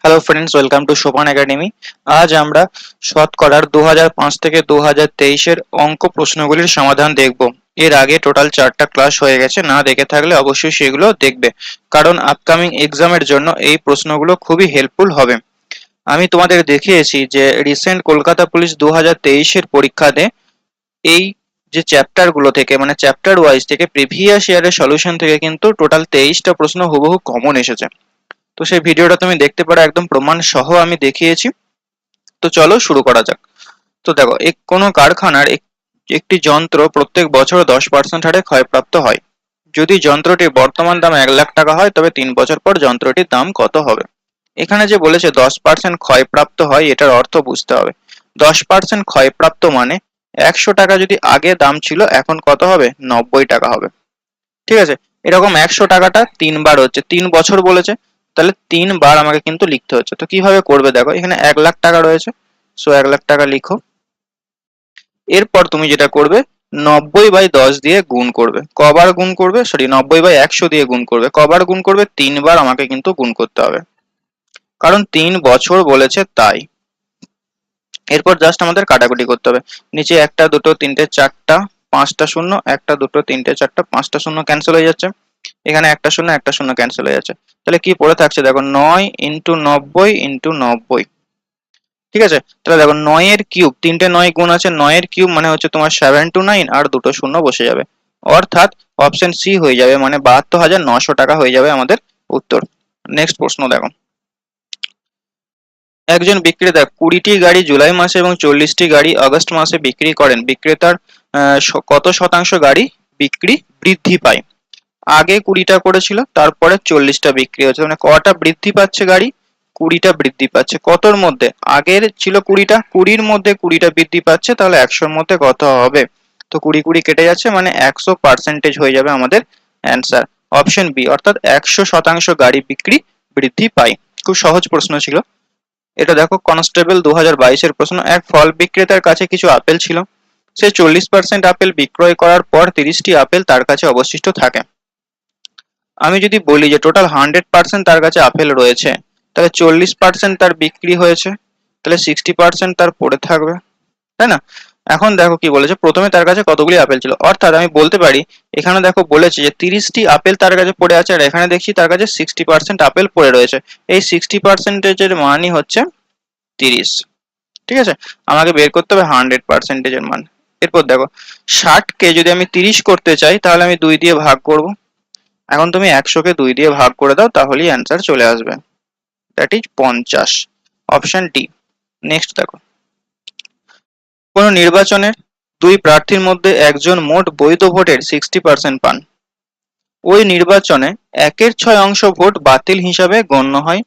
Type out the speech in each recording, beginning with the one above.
Hello friends, welcome to সোপান academy. আজ আমরা শতকরার 2005 থেকে 2023 এর অঙ্ক প্রশ্নগুলির সমাধান দেখব। এর আগে টোটাল 4টা ক্লাস হয়ে গেছে, না দেখে থাকলে অবশ্যই সেগুলো দেখবে, কারণ আপকামিং এক্সামের জন্য এই প্রশ্নগুলো খুবই হেল্পফুল হবে। আমি তোমাদের দেখিয়েছি যে রিসেন্ট কলকাতা পুলিশ 2023-এর পরীক্ষাতে এই যে চ্যাপ্টার গুলো থেকে, মানে চ্যাপ্টার ওয়াইজ থেকে প্রিভিয়াস ইয়ারের সলিউশন থেকে কিন্তু টোটাল 23টা প্রশ্ন হুবহু কমন এসেছে। তো সেই ভিডিওটা তুমি দেখতে পারো, একদম প্রমাণ সহ আমি দেখিয়েছি। তো চলো শুরু করা যাক। তো দেখো, কোনো কারখানার একটি যন্ত্র প্রত্যেক বছর 10% হারে ক্ষয়প্রাপ্ত হয়। যদি যন্ত্রটির বর্তমান দাম 1 লাখ টাকা হয়, তবে 3 বছর পর যন্ত্রটির দাম কত হবে? এখানে যে বলেছে 10% ক্ষয়প্রাপ্ত হয়, এটার অর্থ বুঝতে হবে। 10% ক্ষয়প্রাপ্ত মানে 100 টাকা যদি আগে দাম ছিল, এখন কত হবে? 90 টাকা হবে। ঠিক আছে, এরকম 100 টাকাটা 3 বার হচ্ছে, 3 বছর বলেছে, তাহলে 3 বার আমাকে কিন্তু লিখতে হচ্ছে। তো কিভাবে করবে দেখো, এখানে 1 লাখ টাকা রয়েছে, সো 1 লাখ টাকা লিখো। এরপর তুমি যেটা করবে, 90/10 দিয়ে গুণ করবে। কবার গুণ করবে? সরি, 90/100 দিয়ে গুণ করবে। কবার গুণ করবে? 3 বার আমাকে কিন্তু গুণ করতে হবে, কারণ 3 বছর বলেছে তাই। এরপর জাস্ট আমাদের কাটাকুটি করতে হবে। নিচে 1 2 3 4 5টা শূন্য, 1 2 3 4 5টা শূন্য ক্যান্সেল হয়ে যাচ্ছে। এখানে একটা শূন্য একটা শূন্য ক্যান্সেল হয়ে যাচ্ছে। তাহলে কি পড়ে থাকছে দেখো, 9 × 90 × 90। ঠিক আছে, তাহলে দেখো 9 এর কিউব, 3টে 9 গুণ আছে, 9 এর কিউব মানে হচ্ছে তোমার 729, আর দুটো শূন্য বসে যাবে, অর্থাৎ অপশন সি হয়ে যাবে, মানে 72,900 টাকা হয়ে যাবে আমাদের উত্তর। নেক্সট প্রশ্ন দেখো, একজন বিক্রেতা 20টি গাড়ি জুলাই মাসে এবং 40টি গাড়ি আগস্ট মাসে বিক্রি করেন। বিক্রেতার কত শতাংশ গাড়ি বিক্রি বৃদ্ধি পায়? আগে 20টা করেছিল, তারপরে 40টা বিক্রি হচ্ছে, মানে কটা বৃদ্ধি পাচ্ছে গাড়ি? 20টা বৃদ্ধি পাচ্ছে। কতর মধ্যে? আগের ছিল 20টা, 20-র মধ্যে 20টা বৃদ্ধি পাচ্ছে, তাহলে 100-র মধ্যে কত হবে? তো 20 কেটে যাচ্ছে, মানে 100% হয়ে যাবে আমাদের অ্যান্সার, অপশন বি, অর্থাৎ 100% গাড়ি বিক্রি বৃদ্ধি পায়। খুব সহজ প্রশ্ন ছিল এটা। দেখো, কনস্টেবল 2022-এর প্রশ্ন। এক ফল বিক্রেতার কাছে কিছু আপেল ছিল, সে 40% আপেল বিক্রয় করার পর 30টি আপেল তার কাছে অবশিষ্ট থাকে। আমি যদি বলি যে টোটাল 100% তার কাছে আপেল রয়েছে, তাহলে 40% তার বিক্রি হয়েছে, তাহলে 60% তার পড়ে থাকবে, তাই না? এখন দেখো কি বলেছে, প্রথমে তার কাছে কতগুলি আপেল ছিল, অর্থাৎ আমি বলতে পারি, এখানে দেখো বলেছে যে 30টি আপেল তার কাছে পড়ে আছে, আর এখানে দেখছি তার কাছে 60% আপেল পড়ে রয়েছে। এই 60%-এর মানই হচ্ছে 30। ঠিক আছে, আমাকে বের করতে হবে 100%-এর মান। এরপর দেখো, 60কে যদি আমি 30 করতে চাই, তাহলে আমি 2 দিয়ে ভাগ করব। এখন তুমি 100-কে 2 দিয়ে ভাগ করে দাও, তাহলেই অ্যান্সার চলে আসবে, that is 50, option D. Next দেখো, কোন নির্বাচনের দুই প্রার্থীর মধ্যে একজন মোট বৈধ ভোটের 60% পান। ওই নির্বাচনে 1/6 ভোট বাতিল হিসাবে গণ্য হয়।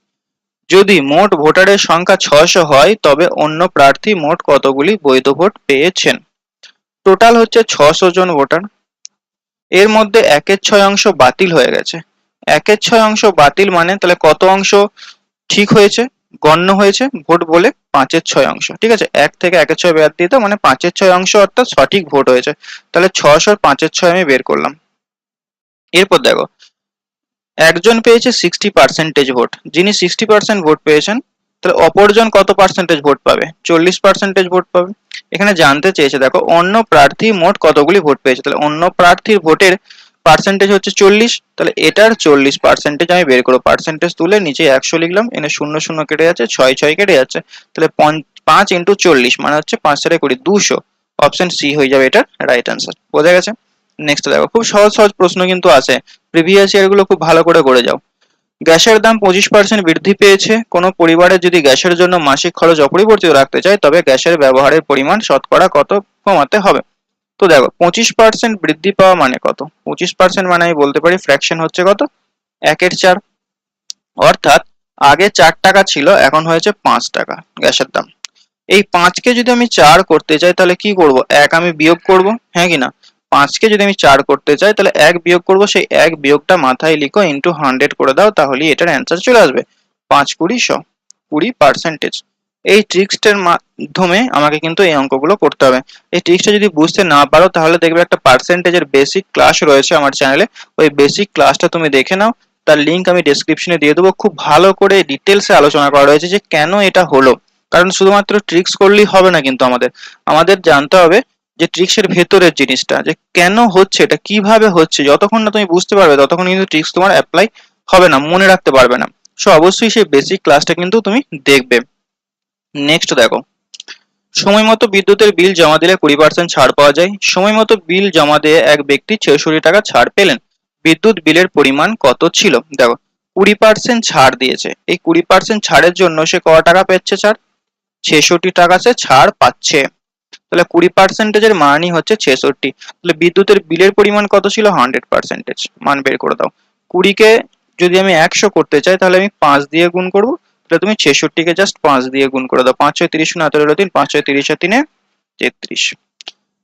যদি মোট ভোটারের সংখ্যা 600 হয়, তবে অন্য প্রার্থী মোট কতগুলি বৈধ ভোট পেয়েছেন? টোটাল হচ্ছে 600 জন ভোটার, এর মধ্যে 1/6 বাতিল হয়ে গেছে। 1/6 বাতিল মানে তাহলে কত অংশ ঠিক হয়েছে, গণ্য হয়েছে ভোট বলে? 5/6। ঠিক আছে, 1 থেকে 1/6 বাদ দিয়ে দাও, মানে 5/6 অর্থাৎ সঠিক ভোট হয়েছে। তাহলে 600-র 5/6 আমি বের করলাম। এরপর দেখো, একজন পেয়েছে 60% ভোট, যিনি 60% ভোট পেয়েছেন, তাহলে অপরজন কত পার্সেন্টেজ ভোট পাবে? 40% ভোট পাবে। এখানে জানতে চেয়েছে দেখো, অন্য প্রার্থী মোট কতগুলি ভোট পেয়েছে, তাহলে অন্য প্রার্থীর ভোটের পার্সেন্টেজ হচ্ছে 40, তাহলে এটার 40% আমি বের করবো। পার্সেন্টেজ তুলে নিচে 100 লিখলাম, এনে শূন্য শূন্য কেটে যাচ্ছে, 6 কেটে যাচ্ছে, তাহলে 5 × 40 মানে হচ্ছে 5 × 20, 200। অপশন সি হয়ে যাবে এটার রাইট অ্যান্সার। বোঝা গেছে? নেক্সট দেখো, খুব সহজ সহজ প্রশ্ন কিন্তু আছে, প্রিভিয়াস ইয়ার গুলো খুব ভালো করে যাও। গ্যাসের দাম 25% বৃদ্ধি পেয়েছে। কোনো পরিবারে যদি গ্যাসের জন্য মাসিক খরচ অপরিবর্তিত রাখতে চায়, তবে গ্যাসের ব্যবহারের পরিমাণ শতকরা কত কমাতে হবে? তো দেখো, 25% বৃদ্ধি পাওয়া মানে কত? 25% মানে আমি বলতে পারি ফ্র্যাকশন হচ্ছে কত? 1/4। অর্থাৎ আগে 4 টাকা ছিল, এখন হয়েছে 5 টাকা গ্যাসের দাম। এই 5কে যদি আমি 4 করতে চাই, তাহলে কি করব? 1 আমি বিয়োগ করব, হ্যাঁ কি না? 5কে যদি আমি 4 করতে চাই, তাহলে 1 বিয়োগ করব, সেই 1 বিয়োগটা মাথায় লিখো, ইনটু 100 করে দাও, তাহলেই এটার অ্যান্সার চলে আসবে। 5 20 100, 20%। এই ট্রিক্সটার মাধ্যমে আমাকে কিন্তু এই অঙ্কগুলো করতে হবে। এই ট্রিক্সটা যদি বুঝতে না পারো, তাহলে দেখবে একটা পার্সেন্টেজের বেসিক ক্লাস রয়েছে আমার চ্যানেলে, ওই বেসিক ক্লাসটা তুমি দেখে নাও, তার লিঙ্ক আমি ডেসক্রিপশনে দিয়ে দেবো। খুব ভালো করে ডিটেলসে আলোচনা করা রয়েছে যে কেন এটা হলো। কারণ শুধুমাত্র ট্রিক্স করলেই হবে না, কিন্তু আমাদের জানতে হবে যে ট্রিক্সের ভেতরের জিনিসটা, যে কেন হচ্ছে, এটা কিভাবে হচ্ছে। যতক্ষণ না তুমি বুঝতে পারবে ততক্ষণ কিন্তু ট্রিক্স তোমার অ্যাপ্লাই হবে না, মনে রাখতে পারবে না। সো অবশ্যই সেই বেসিক ক্লাসটা কিন্তু তুমি দেখবে। নেক্সট দেখো, সময় মতো বিদ্যুতের বিল জমা দিলে 20% ছাড় পাওয়া যায়। সময় মতো বিল জমা দিয়ে এক ব্যক্তি 66 টাকা ছাড় পেলেন। বিদ্যুৎ বিলের পরিমাণ কত ছিল? দেখো, 20% ছাড় দিয়েছে, এই 20% ছাড়ের জন্য সে ক টাকা পাচ্ছে? ছাড় 66 টাকা সে ছাড় পাচ্ছে। তাহলে 20%-এর মানই হচ্ছে 66। তাহলে বিদ্যুতের বিলের পরিমাণ কত ছিল? 100%। মান বের করে দাও। 20-কে যদি আমি 100 করতে চাই তাহলে আমি 5 দিয়ে গুণ করব। তাহলে তুমি 66-কে জাস্ট 5 দিয়ে গুণ করে দাও। 5 6 30 18 হলো 3, 5 6 30 3 33,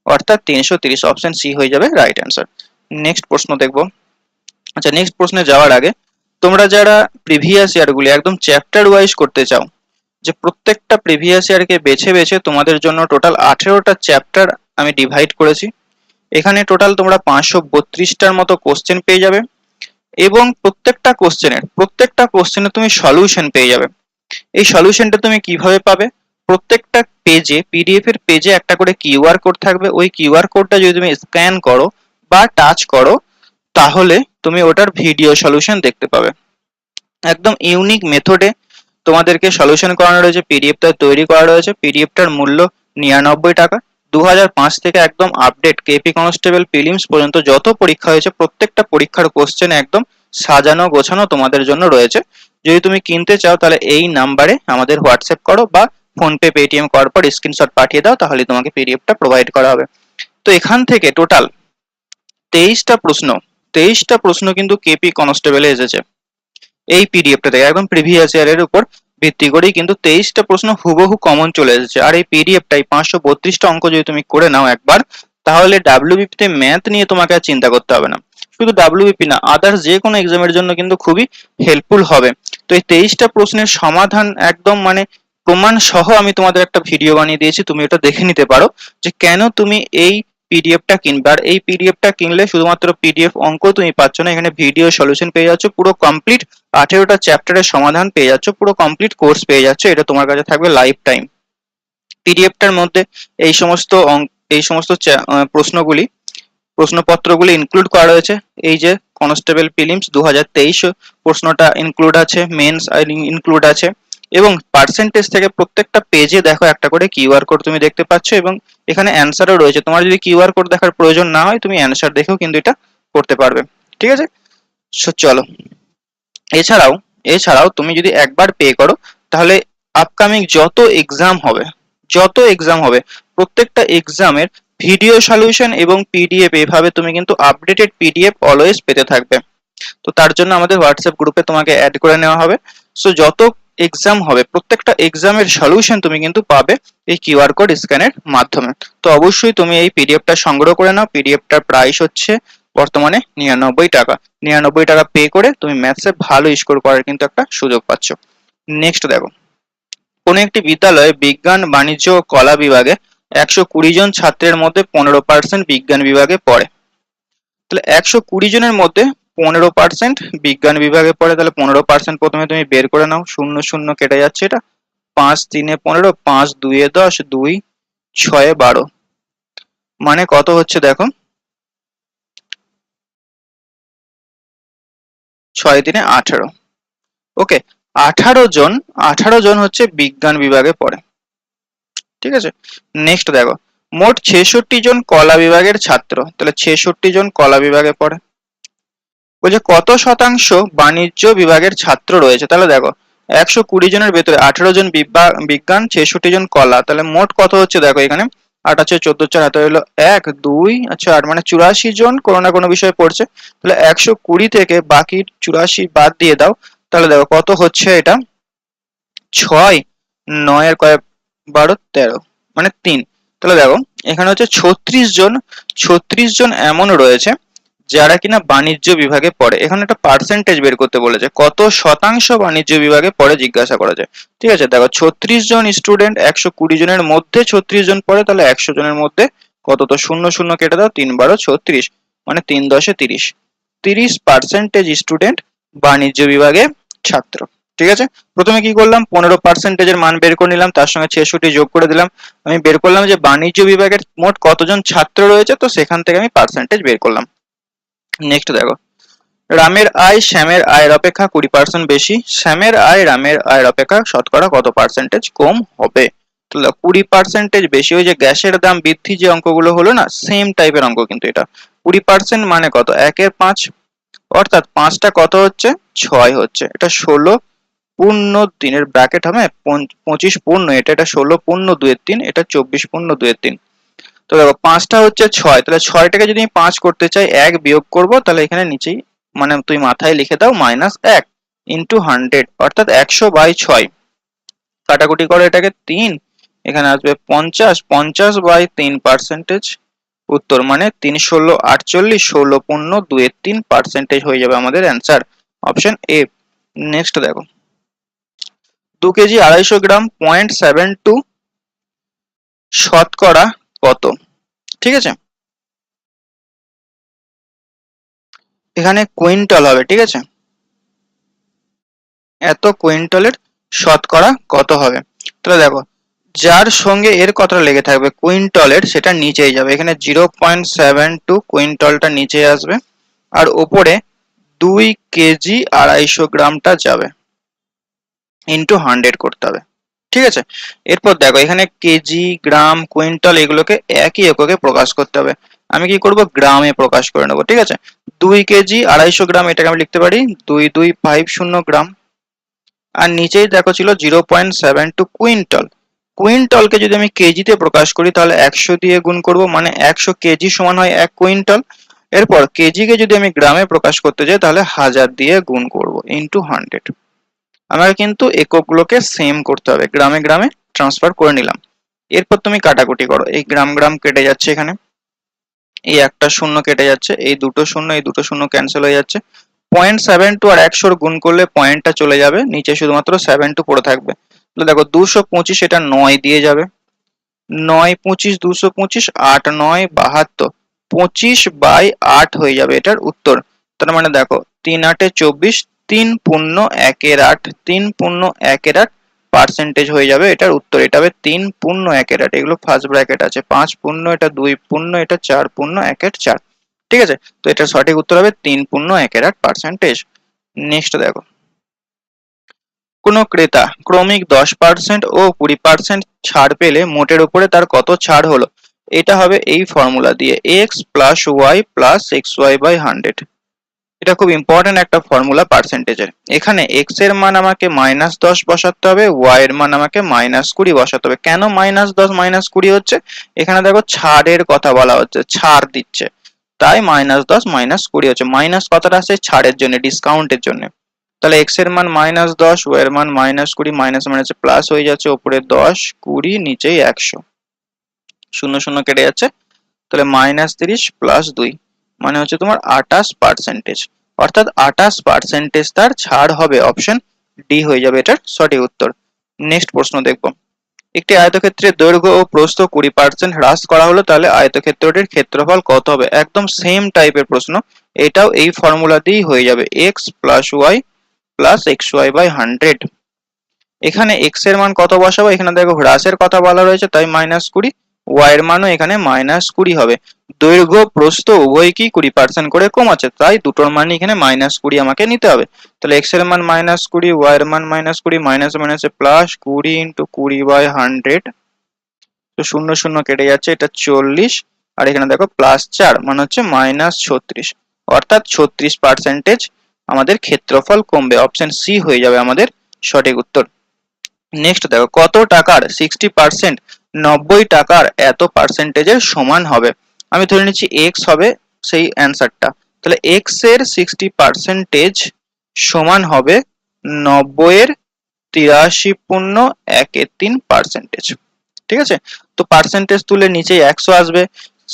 অর্থাৎ 330। অপশন সি হয়ে যাবে রাইট অ্যান্সার। নেক্সট প্রশ্ন দেখব। আচ্ছা, নেক্সট প্রশ্নে যাওয়ার আগে তোমরা যারা প্রিভিয়াস ইয়ারগুলি একদম চ্যাপ্টার ওয়াইজ করতে চাও, যে প্রত্যেকটা প্রিভিয়াস ইয়ারকে বেছে বেছে তোমাদের জন্য টোটাল 18টা চ্যাপ্টার আমি ডিভাইড করেছি। এখানে টোটাল তোমরা 532টার মতো কোশ্চেন পেয়ে যাবে, এবং প্রত্যেকটা কোশ্চেনে তুমি সলিউশন পেয়ে যাবে। এই সলিউশনটা তুমি কিভাবে পাবে? প্রত্যেকটা পেজে, পিডিএফ এর পেজে একটা করে কিউআর কোড থাকবে। ওই কিউআর কোডটা যদি তুমি স্ক্যান করো বা টাচ করো, তাহলে তুমি ওটার ভিডিও সলিউশন দেখতে পাবে। একদম ইউনিক মেথডে তোমাদেরকে সলিউশন করানো রয়েছে, পিডিএফটা তৈরি করা রয়েছে। পিডিএফটার মূল্য 99 টাকা। 2005 থেকে একদম আপডেট কেপি কনস্টেবল প্রিলিমস পর্যন্ত যত পরীক্ষা হয়েছে প্রত্যেকটা পরীক্ষার কোশ্চেন একদম সাজানো গোছানো তোমাদের জন্য রয়েছে। যদি তুমি কিনতে চাও তাহলে এই নাম্বারে আমাদের হোয়াটসঅ্যাপ করো বা ফোনপে পেটিএম করার পর স্ক্রিনশট পাঠিয়ে দাও, তাহলে তোমাকে পিডিএফটা প্রোভাইড করা হবে। তো এখান থেকে টোটাল 23টা প্রশ্ন কিন্তু কেপি কনস্টেবলে এসেছে এই পিডিএফটা থেকে, একদম প্রিভিয়াস ইয়ারের উপর ভিত্তি করেই কিন্তু 23টা প্রশ্ন হুবহু কমন চলে এসেছে। আর এই পিডিএফটাই 532টা অঙ্ক যদি তুমি করে নাও একবার, তাহলে ডাব্লিউবিপি তে ম্যাথ নিয়ে তোমাকে আর চিন্তা করতে হবে না। শুধু ডাব্লিউবিপি না, আদার্স যে কোনো এক্সামের জন্য কিন্তু খুবই হেল্পফুল হবে। তো এই 23টা প্রশ্নের সমাধান একদম মানে প্রমাণ সহ আমি তোমাদের একটা ভিডিও বানিয়ে দিয়েছি, তুমি ওটা দেখে নিতে পারো যে কেন তুমি এই পিডিএফটা কিনবে। আর এই পিডিএফটা কিনলে শুধুমাত্র পিডিএফ অঙ্ক তুমি পাচ্ছ না, এখানে ভিডিও সলিউশন পেয়ে যাচ্ছ, পুরো কমপ্লিট 18টা চ্যাপ্টারের সমাধান পেয়ে যাচ্ছ, পুরো কমপ্লিট কোর্স পেয়ে যাচ্ছ। এটা তোমার কাছে থাকবে লাইফ টাইম। পিডিএফটার মধ্যে এই সমস্ত প্রশ্নপত্রগুলি ইনক্লুড করা রয়েছে। এই যে কনস্টেবল প্রিলিমস 2023 প্রশ্নটা ইনক্লুড আছে, মেন্স ইনক্লুড আছে, এবং পার্সেন্টেজ থেকে প্রত্যেকটা পেজে দেখো একটা করে কিউআর কোড তুমি দেখতে পাচ্ছ, এবং এখানে অ্যান্সারও রয়েছে। তোমার যদি কিউআর কোড দেখার প্রয়োজন না হয়, তুমি অ্যান্সার দেখেও কিন্তু এটা করতে পারবে। ঠিক আছে, চলো। এছাড়াও তুমি যদি একবার পে করো, তাহলে আপকামিং যত এক্সাম হবে প্রত্যেকটা এক্সামের ভিডিও সলিউশন এবং পিডিএফ এভাবে তুমি কিন্তু আপডেটেড পিডিএফ অলওয়েজ পেতে থাকবে। তো তার জন্য আমাদের হোয়াটসঅ্যাপ গ্রুপে তোমাকে অ্যাড করে নেওয়া হবে। সো যত এক্সাম হবে প্রত্যেকটা এক্সামের সলিউশন তুমি কিন্তু পাবে এই কিউআর কোড স্ক্যানের মাধ্যমে। তো অবশ্যই তুমি এই পিডিএফটা সংগ্রহ করে নাও। পিডিএফটার প্রাইস হচ্ছে বর্তমানে 99 টাকা। 99 টাকা পে করে তুমি ম্যাথসে ভালো স্কোর করার কিন্তু একটা সুযোগ পাচ্ছ। নেক্সট দেখো, কোন একটি বিদ্যালয়ে বিজ্ঞান, বাণিজ্য ও কলা বিভাগে 120 জন ছাত্রের মধ্যে 15% বিজ্ঞান বিভাগে পড়ে। তাহলে 120 জনের মধ্যে 15% বিজ্ঞান বিভাগে পড়ে, তাহলে 15% প্রথমে তুমি বের করে নাও। 0 0 কেটে যাচ্ছে, এটা 5 3 15, 5 2 10, 2 6 12, মানে কত হচ্ছে দেখো, 6 3 18। ওকে, 18 জন হচ্ছে বিজ্ঞান বিভাগে পড়ে। ঠিক আছে, নেক্সট দেখো, মোট 66 জন কলা বিভাগের ছাত্র, তাহলে 66 জন কলা বিভাগে পড়ে। বলছে কত শতাংশ বাণিজ্য বিভাগের ছাত্র রয়েছে? তাহলে দেখো, 120 জনের ভেতরে 18 জন বিজ্ঞান, 66 জন কলা, তাহলে মোট কত হচ্ছে দেখো, এখানে 8 আছে 14 4 হাতে হলো 1 2, আচ্ছা 8 মানে 84 জন কোনো না কোনো বিষয়ে পড়ছে। তাহলে 120 থেকে বাকি 84 বাদ দিয়ে দাও, তাহলে দেখো কত হচ্ছে, এটা 6 9 এর কয়েক 12 13 মানে 3। তাহলে দেখো এখানে হচ্ছে 36 জন এমন রয়েছে যারা কিনা বাণিজ্য বিভাগে পড়ে। এখানে একটা পার্সেন্টেজ বের করতে বলেছে, কত শতাংশ বাণিজ্য বিভাগে পড়ে জিজ্ঞাসা করেছে। ঠিক আছে, দেখো 36 জন স্টুডেন্ট, 120 জনের মধ্যে 36 জন পড়ে, তাহলে 100 জনের মধ্যে কত, তো 0 0 কেটে দাও, 3 12 36, মানে 3 10 30। 30% স্টুডেন্ট বাণিজ্য বিভাগে ছাত্র। ঠিক আছে, প্রথমে কি করলাম, 15%-এর মান বের করে নিলাম, তার সঙ্গে 66 যোগ করে দিলাম। আমি বের করলাম যে বাণিজ্য বিভাগের মোট কতজন ছাত্র রয়েছে, তো সেখান থেকে আমি পার্সেন্টেজ বের করলাম। নেক্সট দেখো, রামের আয় শ্যামের আয়ের অপেক্ষা 20% বেশি, শ্যামের আয় রামের আয়ের অপেক্ষা শতকরা কত পার্সেন্টেজ কম হবে? তো 20% বেশি। ওই যে গ্যাসের দাম বৃদ্ধি যে অঙ্কগুলো হলো না, সেম টাইপের অঙ্ক কিন্তু এটা। 20% মানে কত, 1/5, অর্থাৎ 5টা কত হচ্ছে, 6 হচ্ছে। এটা 16 পূর্ণ দিনের ব্র্যাকেট হবে, 25 পূর্ণ, এটা 16 পূর্ণ 2/3, এটা 24 পূর্ণ 2/3। তো দেখো 5টা হচ্ছে 6, তাহলে 6টাকে যদি আমি 5 করতে চাই, 1 বিয়োগ করব, তাহলে এখানে নিচেই মানে তুই মাথায় লিখে দাও -1 ইন্টু 100, অর্থাৎ 100/6। কাটাকুটি করে এটাকে 3, এখানে আসবে 50, 50/3%। উত্তর মানে 3 16 48, 16 পূর্ণ 2/3% হয়ে যাবে আমাদের অ্যান্সার, অপশন এ। নেক্সট দেখো, 2 কেজি 250 গ্রাম 0.72 শতকরা কত? ঠিক আছে, এখানে কুইন্টাল হবে। ঠিক আছে, এত কুইন্টালের শতকরা কত হবে? তাহলে দেখো, যার সঙ্গে এর কথাটা লেগে থাকবে কুইন্টলের, সেটা নিচেই যাবে, এখানে 0.72 কুইন্টলটা নিচে আসবে, আর ওপরে 2 কেজি 250 গ্রামটা যাবে, ইন্টু 100 করতে হবে। ঠিক আছে, এরপর দেখো এখানে কেজি গ্রাম কুইন্টাল এগুলোকে একই এককে প্রকাশ করতে হবে। আমি কি করব, গ্রামে প্রকাশ করে নেবো। ঠিক আছে, 2 কেজি 250 গ্রাম, এটাকে আমি লিখতে পারি 2250 গ্রাম। আর নিচেই দেখো ছিল 0.72 কুইন্টাল। কুইন্টালকে যদি আমি কেজিতে প্রকাশ করি, তাহলে 100 দিয়ে গুণ করব, মানে 100 কেজি সমান হয় 1 কুইন্টাল। এরপর কেজিকে যদি আমি গ্রামে প্রকাশ করতে যাই, তাহলে 1000 দিয়ে গুণ করব, ইন্টু 100। আমাকে কিন্তু এককগুলোকে সেম করতে হবে, গ্রামে গ্রামে ট্রান্সফার করে নিলাম। এরপর তুমি কাটাকুটি করো, এই গ্রাম গ্রাম কেটে যাচ্ছে, এখানে এই একটা শূন্য কেটে যাচ্ছে, এই দুটো শূন্য, এই দুটো শূন্য ক্যান্সেল হয়ে যাচ্ছে। 0.72 আর 100 গুণ করলে পয়েন্টটা চলে যাবে, নিচে শুধুমাত্র 72 পড়ে থাকবে। তাহলে দেখো 225, এটা 9 দিয়ে যাবে, 9 25 225, 8 9 72, 25/8 হয়ে যাবে এটার উত্তর। তার মানে দেখো 3 8 24, 3 পূর্ণ 1/8, 3 পূর্ণ 1/8 পার্সেন্টেজ হয়ে যাবে এটার উত্তর। এটা হবে 3 পূর্ণ 1/8, এগুলো ফার্স্ট ব্র্যাকেট আছে, 5 পূর্ণ, এটা 2 পূর্ণ, এটা 4 পূর্ণ 1/4। ঠিক আছে, তো এটার সঠিক উত্তর হবে 3 পূর্ণ 1/8 পার্সেন্টেজ। নেক্সট দেখো, কোন ক্রেতা ক্রমিক 10% ও 20% ছাড় পেলে মোটের উপরে তার কত ছাড় হলো? এটা হবে এই ফর্মুলা দিয়ে, x plus Y plus X Y by 100। এটা খুব ইম্পর্টেন্ট একটা ফর্মুলা পার্সেন্টেজের। এখানে x এর মান আমাকে -10 বসাতে হবে, y এর মান আমাকে -20 বসাতে হবে। কেন -10 -20 হচ্ছে? এখানে দেখো ছাড়ের কথা বলা হচ্ছে, ছাড় দিচ্ছে, তাই -10 -20 হচ্ছে। মাইনাস কথাটা আসছে ছাড়ের জন্য, ডিসকাউন্টের জন্য। তাহলে x এর মান -10, y এর মান -20, মাইনাস মাইনাসে প্লাস হয়ে যাচ্ছে, উপরে 10 20, নিচেই 100, শূন্য শূন্য কেটে যাচ্ছে। তাহলে -30 প্লাস 2 মানে হচ্ছে তোমার 28%, অর্থাৎ 28% তার ছাড় হবে, অপশন ডি হয়ে যাবে এটার সঠিক উত্তর। নেক্সট প্রশ্ন দেখবো, একটি আয়তক্ষেত্রের দৈর্ঘ্য ও প্রস্থ 20% হ্রাস করা হলো, তাহলে আয়তক্ষেত্রটির ক্ষেত্রফল কত হবে? একদম সেম টাইপের প্রশ্ন, এটাও এই ফর্মুলা দিয়েই হয়ে যাবে, x plus Y plus X Y by 100। এখানে x এর মান কত বসাবো, এখানে দেখো হ্রাসের কথা বলা রয়েছে, তাই -20, y এর মানও এখানে -20 হবে। দৈর্ঘ্য প্রস্থ উভয় কি 20% করে কমাচ্ছে, তাই দুটোর মানই এখানে -20 আমাকে নিতে হবে। তাহলে x এর মান -20, y এর মান -20, মাইনাস মাইনাসে প্লাস 20 ইন্টু 20/100, তো শূন্য শূন্য কেটে যাচ্ছে, এটা 40, আর এখানে দেখো +4 মানে হচ্ছে -36, অর্থাৎ 36% আমাদের ক্ষেত্রফল কমবে, অপশন সি হয়ে যাবে আমাদের সঠিক উত্তর। নেক্সট দেখো, কত টাকার 60% 90 টাকার এত পার্সেন্টেজের সমান হবে? আমি ধরে নিচ্ছি x হবে সেই অ্যান্সারটা, তাহলে x এর 60% সমান হবে 90 এর 83.13%। ঠিক আছে, তো পার্সেন্টেজ তুলে নিচে 100 আসবে,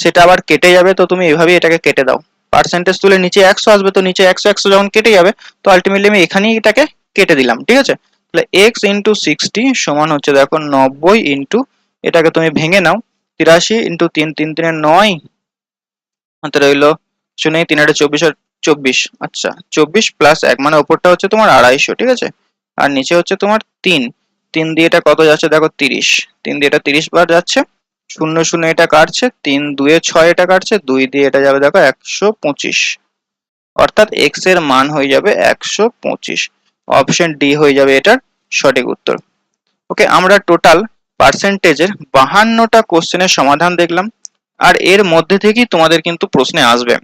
সেটা আবার কেটে যাবে, তো তুমি এভাবে এটাকে কেটে দাও। পার্সেন্টেজ তুলে নিচে 100 আসবে, তো নিচে 100 100 যখন কেটে যাবে, তো আলটিমেটলি আমি এখানেই এটাকে কেটে দিলাম। ঠিক আছে, তাহলে x ইন্টু 60 সমান হচ্ছে দেখো 90 ইন্টু, এটাকে তুমি ভেঙে নাও, 83 ইন্টু 3 3 3 9, হাতে রইলো 0, 3 8 24, 24। আচ্ছা, 24+1 মানে ওপরটা হচ্ছে তোমার 250, ঠিক আছে, আর নিচে হচ্ছে তোমার 3। 3 দিয়ে এটা কত যাচ্ছে দেখো, 30। 3 দিয়ে এটা 30 বার যাচ্ছে, শূন্য শূন্য এটা কাটছে, 3 2 6 এটা কাটছে, 2 দিয়ে এটা যাবে দেখো 125, অর্থাৎ এক্স এর মান হয়ে যাবে 125। অপশন ডি হয়ে যাবে এটার সঠিক উত্তর। ওকে, আমরা টোটাল পার্সেন্টেজের 52টা কোশ্চেনের সমাধান দেখলাম, আর এর মধ্যে থেকেই তোমাদের কিন্তু প্রশ্নে আসবে,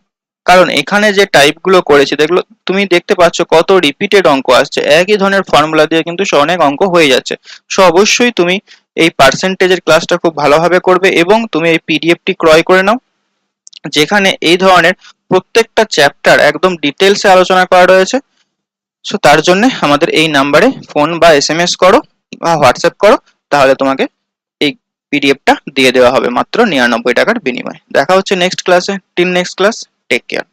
কারণ এখানে যে টাইপগুলো করেছি দেখলো, তুমি দেখতে পাচ্ছ কত রিপিটেড অঙ্ক আসছে, একই ধরনের ফর্মুলা দিয়ে কিন্তু অনেক অঙ্ক হয়ে যাচ্ছে। সো অবশ্যই তুমি এই পার্সেন্টেজের ক্লাসটা খুব ভালোভাবে করবে এবং তুমি এই পিডিএফটি ক্রয় করে নাও, যেখানে এই ধরনের প্রত্যেকটা চ্যাপ্টার একদম ডিটেলসে আলোচনা করা রয়েছে। সো তার জন্য আমাদের এই নাম্বারে ফোন বা এসএমএস করো বা হোয়াটসঅ্যাপ করো, তাহলে তোমাকে এই পিডিএফটা দিয়ে দেওয়া হবে মাত্র 99 টাকার বিনিময়ে। দেখা হচ্ছে নেক্সট ক্লাসে। Till next class, take care.